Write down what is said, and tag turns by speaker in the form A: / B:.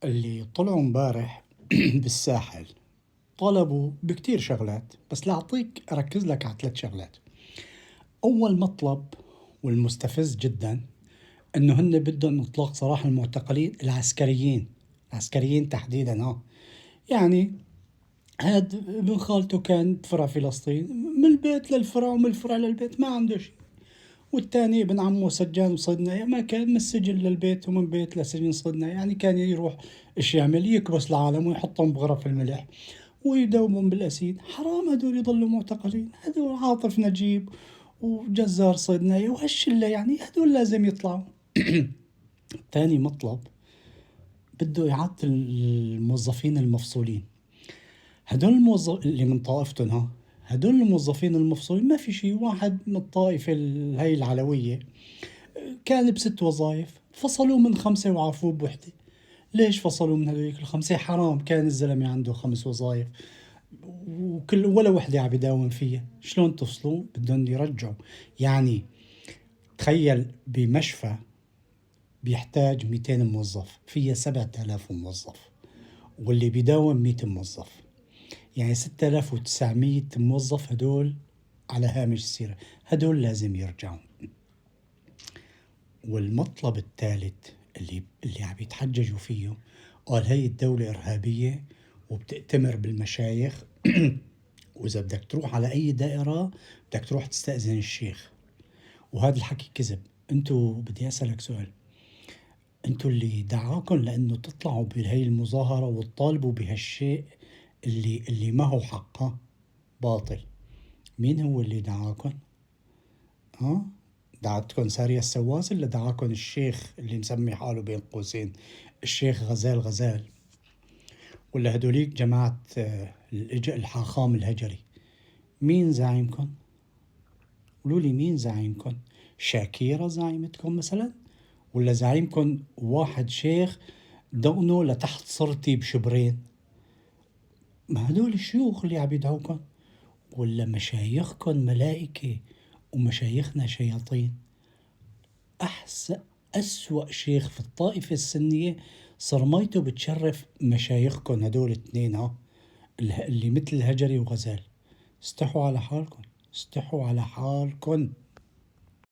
A: اللي طلعوا امبارح بالساحل طلبوا بكتير شغلات، بس لأعطيك أركز لك على 3 شغلات. أول مطلب والمستفز جدا إنه هن بدهم إطلاق سراح المعتقلين العسكريين تحديدا. يعني هاد ابن خالته كان بفرع فلسطين، من البيت للفرع ومن الفرع للبيت ما عنده شيء. والتاني ابن عمه سجان صيدنا، ما كان من السجن للبيت ومن بيت لسجن صيدنا، يعني كان يروح ايش يعمل، يكبس العالم ويحطهم بغرف الملح ويدوبهم بالأسيد. حرام هدول يضلوا معتقلين، هدول عاطف نجيب وجزار صيدناية وهالشلة، يعني هدول لازم يطلعوا. تاني مطلب بده إعادة الموظفين المفصولين. هدول الموظف اللي من طائفتهم، هدول الموظفين المفصولين ما في شيء. واحد من الطائفة هاي العلوية كان ب6 وظائف، فصلوه من 5 وعافوه بوحدة. ليش فصلوا من هذول ال5؟ حرام، كان الزلمة عنده 5 وظائف وكل ولا وحدة عم يداوم فيها. شلون تفصلوا؟ بدهم يرجعوا. يعني تخيل بمشفى بيحتاج 200 موظف، فيها 7000 موظف، واللي بيداوم 100 موظف، يعني 6900 موظف. هدول على هامش السيرة، هدول لازم يرجعوا. والمطلب الثالث اللي عم يتحججوا فيه، قال هي الدولة إرهابية وبتأتمر بالمشايخ وإذا بدك تروح على أي دائرة بدك تروح تستأذن الشيخ. وهذا الحكي كذب. انتوا بدي أسألك سؤال، انتوا اللي دعاكم لأنه تطلعوا بهي المظاهرة وتطالبوا بهالشيء اللي ما هو حقه، باطل، مين هو اللي دعاكم؟ ها؟ دعتكم سارية السواس ولا دعاكم الشيخ اللي مسمي حاله بين قوسين الشيخ غزال؟ ولا هدوليك جماعة الحاخام الهجري؟ مين زعيمكم؟ قولوا لي مين زعيمكم؟ شاكيرة زعيمتكم مثلا؟ ولا زعيمكم واحد شيخ دقنه لتحت صرتي بشبرين؟ ما هدول الشيوخ اللي عم يدعوكم. ولا مشايخكم ملائكة ومشايخنا شياطين؟ أحسن أسوأ شيخ في الطائفة السنية صرميته بتشرف مشايخكم هدول 2، اللي مثل الهجري وغزال. استحوا على حالكم، استحوا على حالكم.